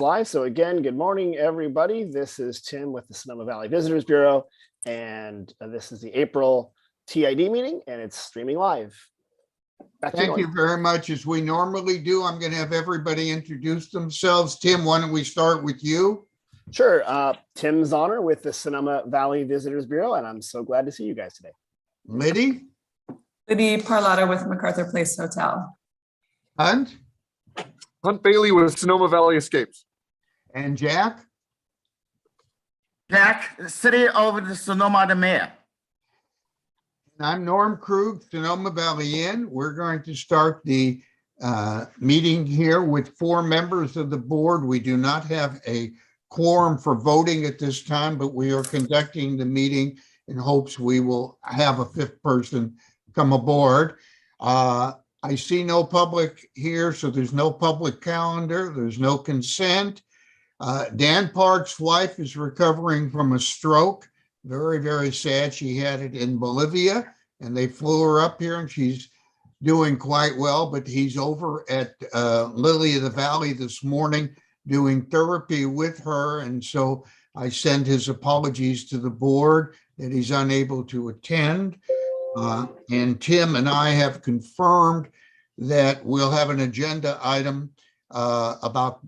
Live. So again, good morning, everybody. This is Tim with the Sonoma Valley Visitors Bureau, and this is the April TID meeting, and it's streaming live. Thank you very much. As we normally do, I'm going to have everybody introduce themselves. Tim, why don't we start with you? Sure. Tim Zahner with the Sonoma Valley Visitors Bureau, and I'm so glad to see you guys today. Liddy? Liddy Parlato with MacArthur Place Hotel. Hunt? Hunt Bailey with Sonoma Valley Escapes. And Jack? Jack, City of the Sonoma the Mayor. I'm Norm Krug, Sonoma Valley Inn. We're going to start the meeting here with 4 members of the board. We do not have a quorum for voting at this time, but we are conducting the meeting in hopes we will have a 5th person come aboard. I see no public here, so there's no public calendar. There's no consent. Dan Park's wife is recovering from a stroke. Very, very sad. She had it in Bolivia, and they flew her up here, and she's doing quite well. But he's over at Lily of the Valley this morning doing therapy with her. And so I send his apologies to the board that he's unable to attend. And Tim and I have confirmed that we'll have an agenda item about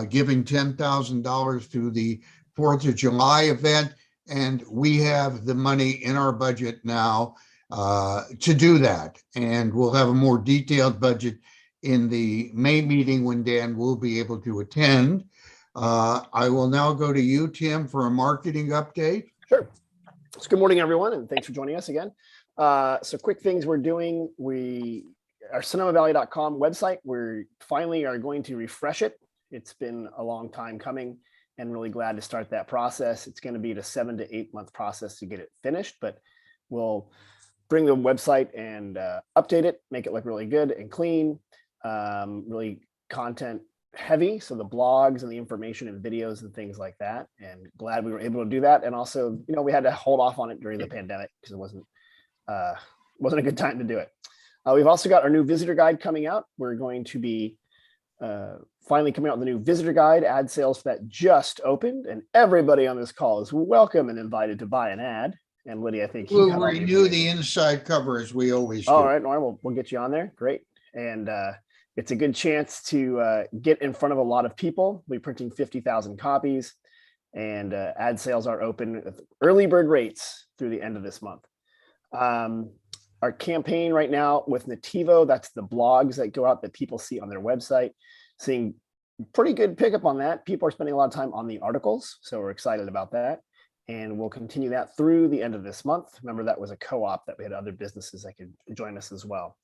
giving $10,000 to the 4th of July event. And we have the money in our budget now to do that. And we'll have a more detailed budget in the May meeting when Dan will be able to attend. I will now go to you, Tim, for a marketing update. Sure. So good morning, everyone, and thanks for joining us again. So quick things we're doing. Our SonomaValley.com website, we finally are going to refresh it. It's been a long time coming and really glad to start that process. It's going to be a 7 to 8 month process to get it finished, but we'll bring the website and update it, make it look really good and clean, really content heavy. So the blogs and the information and videos and things like that. And glad we were able to do that. And also, we had to hold off on it during the pandemic because it wasn't a good time to do it. We've also got our new visitor guide coming out. We're going to be finally coming out with the new visitor guide. Ad sales for that just opened, and everybody on this call is welcome and invited to buy an ad. And Liddy, I think we'll renew the inside cover as we always do. All right, Norm, we'll get you on there. Great. And it's a good chance to get in front of a lot of people. We're printing 50,000 copies, and ad sales are open with early bird rates through the end of this month. Our campaign right now with Nativo, that's the blogs that go out that people see on their website, seeing pretty good pickup on that. People are spending a lot of time on the articles, so we're excited about that. And we'll continue that through the end of this month. Remember, that was a co-op that we had other businesses that could join us as well.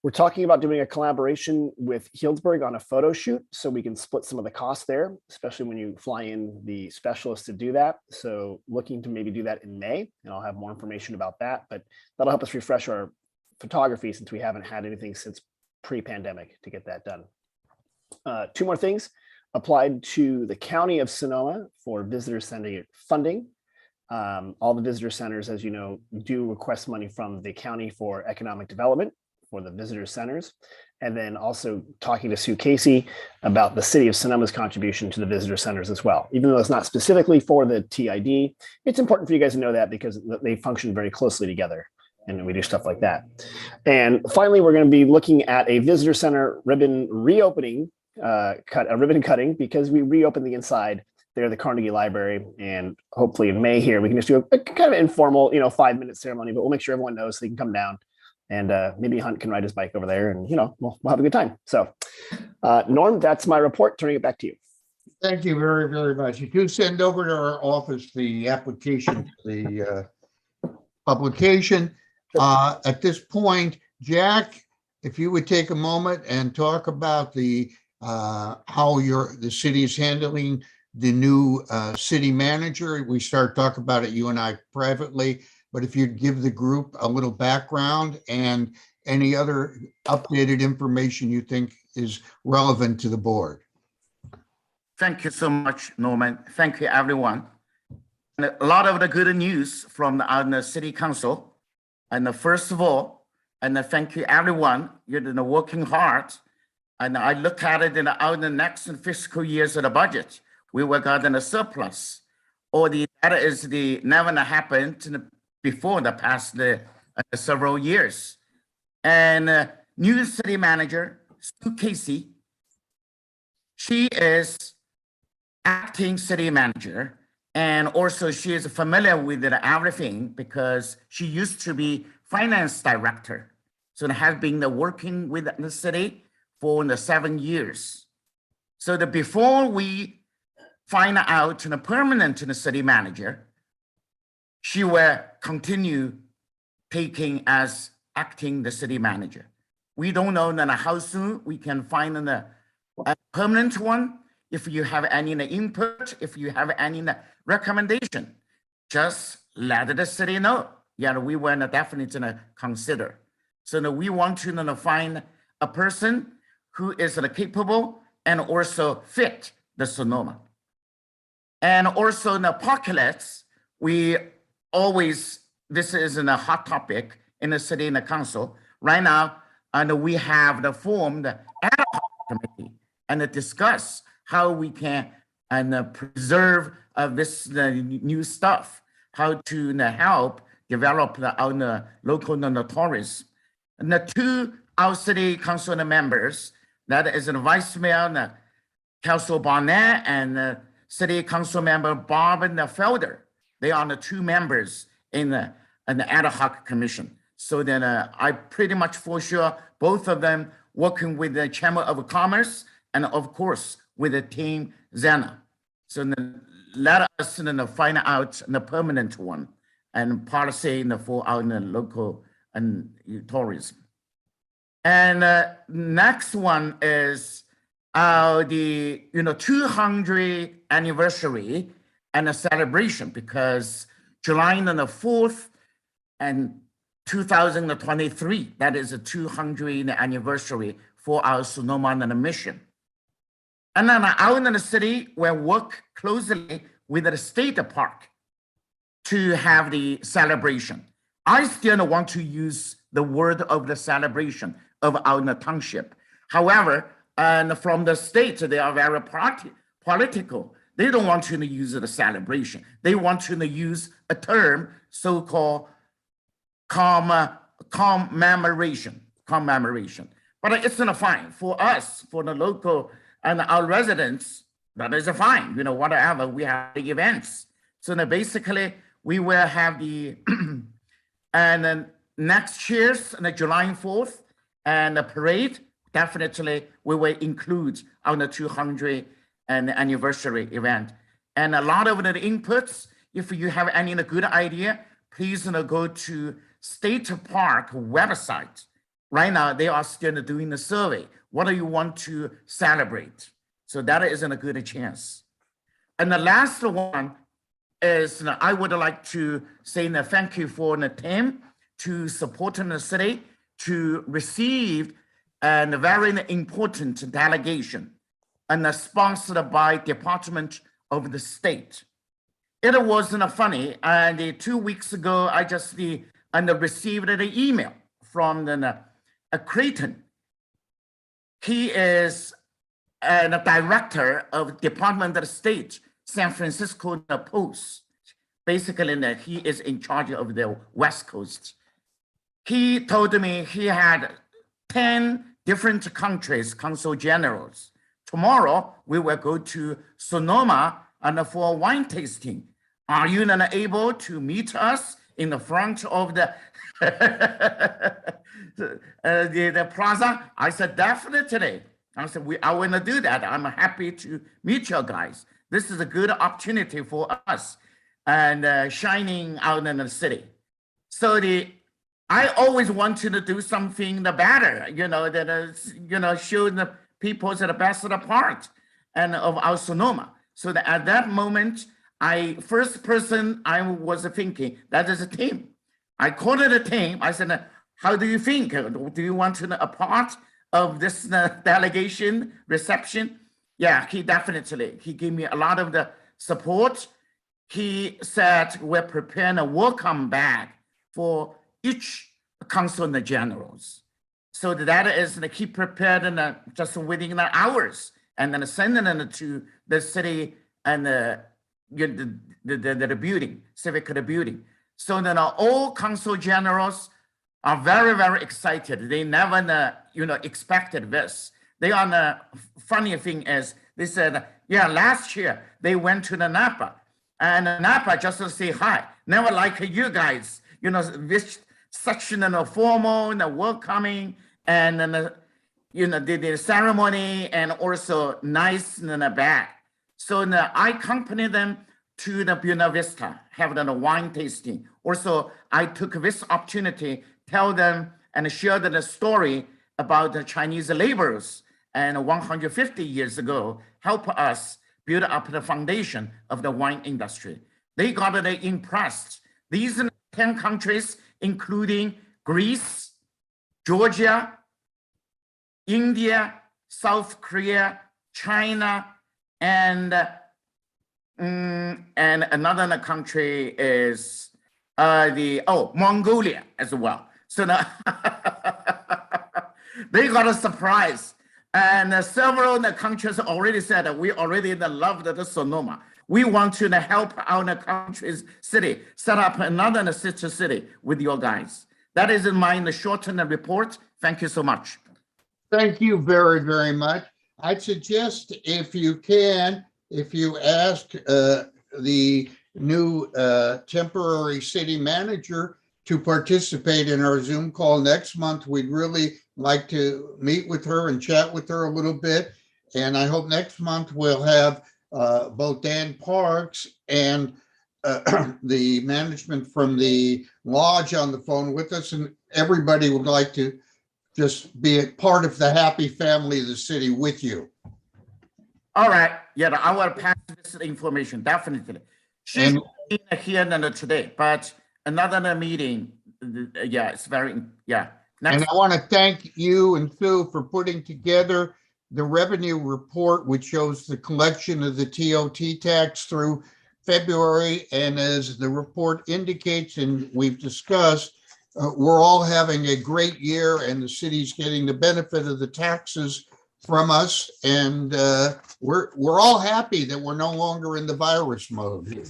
We're talking about doing a collaboration with Healdsburg on a photo shoot so we can split some of the costs there, especially when you fly in the specialists to do that. So looking to maybe do that in May, and I'll have more information about that, but that'll help us refresh our photography since we haven't had anything since pre-pandemic to get that done. 2 more things. Applied to the County of Sonoma for visitor center funding. All the visitor centers, as you know, do request money from the county for economic development for the visitor centers, and then also talking to Sue Casey about the city of Sonoma's contribution to the visitor centers as well. Even though it's not specifically for the TID, it's important for you guys to know that because they function very closely together and we do stuff like that. And finally, we're going to be looking at a visitor center ribbon reopening, ribbon cutting, because we reopened the inside there, the Carnegie Library, and hopefully in May here, we can just do a kind of informal, 5-minute ceremony, but we'll make sure everyone knows so they can come down. And maybe Hunt can ride his bike over there and, we'll have a good time. So, Norm, that's my report. Turning it back to you. Thank you very, very much. You do send over to our office the application, the publication. At this point, Jack, if you would take a moment and talk about the how the city is handling the new city manager. We start talking about it, you and I privately. But if you'd give the group a little background and any other updated information you think is relevant to the board. Thank you so much, Norman. Thank you, everyone. And a lot of the good news from the City Council. And first of all, thank you, everyone. You're working hard And I look at it in out in the next fiscal years of the budget, we will got in a surplus. Or that is the never happened before the past several years. And new city manager, Sue Casey, she is acting city manager. And also she is familiar with everything because she used to be finance director. So has been working with the city for 7 years. So before we find out the permanent city manager, she will continue taking as acting the city manager. We don't know how soon we can find a permanent one. If you have any input, if you have any recommendation, just let the city know. Yeah, we will definitely consider. So we want to find a person who is capable and also fit the Sonoma. And also in the apocalypse, we always, this is a hot topic in the city and the council. Right now, and we have formed ad hoc committee and discuss how we can preserve this new stuff, how to help develop our local tourism. And the two our city council members, that is the vice mayor, Council Barnett, and city council member Bob and Felder. They are the two members in the ad hoc commission. So then I pretty much for sure, both of them working with the Chamber of Commerce and of course with the team Zena. So then let us find out the permanent one and policy for our local and tourism. And next one is the 200 anniversary and a celebration, because July the 4th and 2023, that is a 200th anniversary for our Sonoma mission. And then out in the city, we work closely with the state park to have the celebration. I still want to use the word of the celebration of our township. However, and from the state, they are very political. They don't want to use the celebration. They want to use a term so-called commemoration. But it's not fine for us, for the local and our residents. That is fine. Whatever, we have the events. So now basically, we will have the and then next year's on July 4th and the parade. Definitely, we will include on the 200th anniversary event. And a lot of the inputs, if you have any good idea, please go to State Park website. Right now, they are still doing the survey. What do you want to celebrate? So that is a good chance. And the last one is I would like to say thank you for the team to support the city to receive a very important delegation and sponsored by Department of the State. It wasn't funny. And 2 weeks ago, I just received an email from Creighton. He is the director of Department of the State, San Francisco Post. Basically, he is in charge of the West Coast. He told me he had 10 different countries, consul generals. Tomorrow, we will go to Sonoma and for wine tasting. Are you able to meet us in the front of the the plaza? I said, definitely. I said, I want to do that. I'm happy to meet you guys. This is a good opportunity for us and shining out in the city. So I always wanted to do something better, that is, show the people the best part and of our Sonoma. So that at that moment, first person I was thinking, that is a team. I called it a team. I said, how do you think? Do you want to be a part of this delegation reception? Yeah, he definitely. He gave me a lot of the support. He said, we're preparing a welcome bag for each council generals. So that is the keep prepared and just within the hours, and then sending it to the city and the building, civic building. So then all council generals are very, very excited. They never, expected this. They are the funny thing is they said, yeah, last year they went to the Napa, and Napa just to say hi, never like you guys, this such formal and welcoming, and the ceremony, and also nice and bad. So I accompany them to the Buena Vista, have the wine tasting. Also, I took this opportunity, tell them and share the story about the Chinese laborers and 150 years ago help us build up the foundation of the wine industry. They got impressed. These 10 countries, including Greece, Georgia, India, South Korea, China, and another country is Mongolia as well. So they got a surprise, and several countries already said that we already love the Sonoma. We want to help our country's city set up another sister city with your guys. That is in my short-term report. Thank you so much. Thank you very, very much. I'd suggest if you can, if you ask the new temporary city manager to participate in our Zoom call next month, we'd really like to meet with her and chat with her a little bit. And I hope next month we'll have both Dan Parks and the management from the lodge on the phone with us, and everybody would like to just be a part of the happy family of the city with you. All right. Yeah, I will pass this information, definitely. She's here today, but another meeting, yeah, it's very, yeah. And I want to thank you and Sue for putting together the revenue report, which shows the collection of the TOT tax through February. And as the report indicates, and we've discussed, we're all having a great year, and the city's getting the benefit of the taxes from us. And we're all happy that we're no longer in the virus mode here.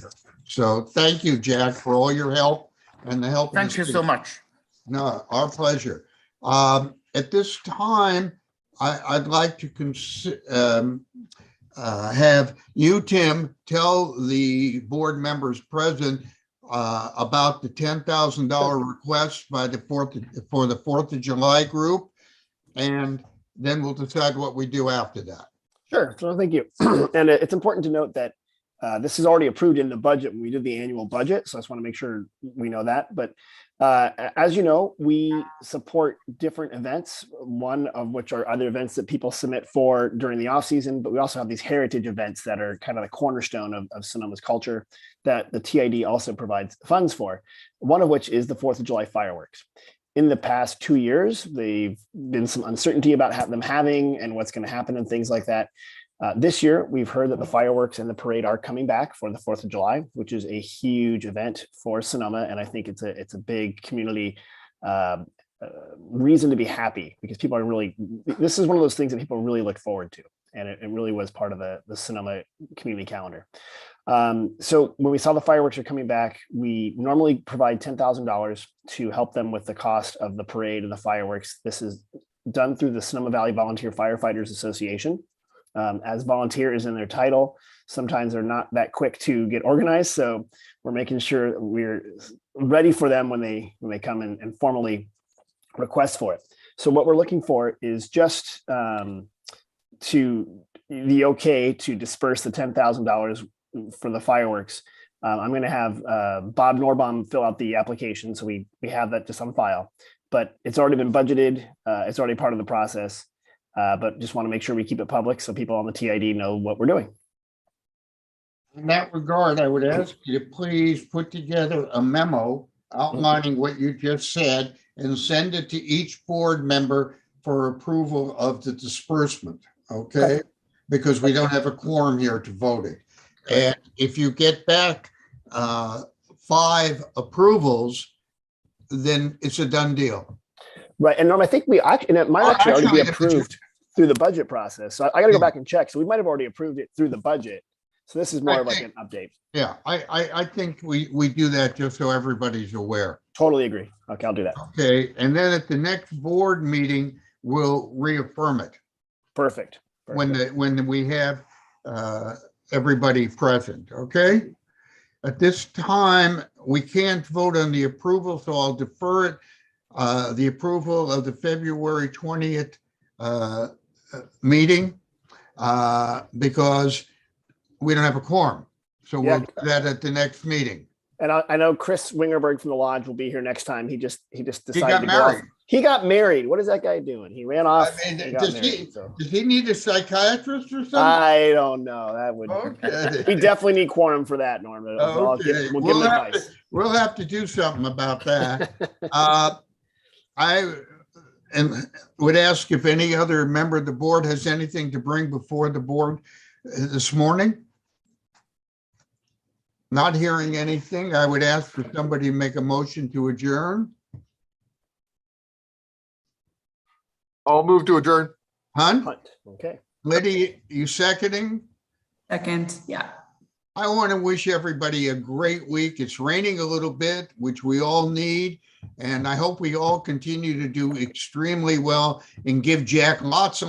So thank you, Jack, for all your help and the help. Thank you so much. No, our pleasure. At this time, I'd like to have you, Tim, tell the board members present about the $10,000 request by the for the 4th of July group, and then we'll decide what we do after that. Sure. So thank you. And it's important to note that this is already approved in the budget when we did the annual budget. So I just want to make sure we know that. But as you know, we support different events, one of which are other events that people submit for during the off season, but we also have these heritage events that are kind of the cornerstone of Sonoma's culture that the TID also provides funds for, one of which is the 4th of July fireworks. In the past 2 years, they've been some uncertainty about them having and what's going to happen and things like that. This year, we've heard that the fireworks and the parade are coming back for the 4th of July, which is a huge event for Sonoma. And I think it's a big community reason to be happy, because people are really, this is one of those things that people really look forward to. And it really was part of the Sonoma community calendar. So when we saw the fireworks are coming back, we normally provide $10,000 to help them with the cost of the parade and the fireworks. This is done through the Sonoma Valley Volunteer Firefighters Association. As volunteer is in their title, sometimes they're not that quick to get organized. So we're making sure we're ready for them when they come and formally request for it. So what we're looking for is just to the okay to disperse the $10,000 for the fireworks. I'm going to have Bob Norbaum fill out the application, so we have that just on file. But it's already been budgeted. It's already part of the process. But just want to make sure we keep it public so people on the TID know what we're doing. In that regard, I would ask you to please put together a memo outlining what you just said and send it to each board member for approval of the disbursement, okay? Because we don't have a quorum here to vote it. And if you get back 5 approvals, then it's a done deal. Right. And Norm, I think we actually, and it might actually already be Actually, approved through the budget process. So I got to go Yeah. back and check. So we might have already approved it through the budget. So this is more I of like an think- update. Yeah, I think we do that just so everybody's aware. Totally agree. Okay, I'll do that. Okay, and then at the next board meeting, we'll reaffirm it Perfect. when we have everybody present, okay? At this time, we can't vote on the approval, so I'll defer it. The approval of the February 20th meeting because we don't have a quorum. So we'll Yeah. do that at the next meeting. And I know Chris Wingerberg from the Lodge will be here next time. He just decided got to go off. married. He got married. What is that guy doing? He ran off. I mean, and got does married, so. he need a psychiatrist or something? I don't know. That would. Okay. We definitely need quorum for that, Norm. We'll give Okay. him We'll have advice. We'll have to do something about that. I would ask if any other member of the board has anything to bring before the board this morning. Not hearing anything, I would ask for somebody to make a motion to adjourn. I'll move to adjourn. Hunt, Hunt. Okay. Liddy, you seconding? Second, yeah. I want to wish everybody a great week. It's raining a little bit, which we all need. And I hope we all continue to do extremely well and give Jack lots of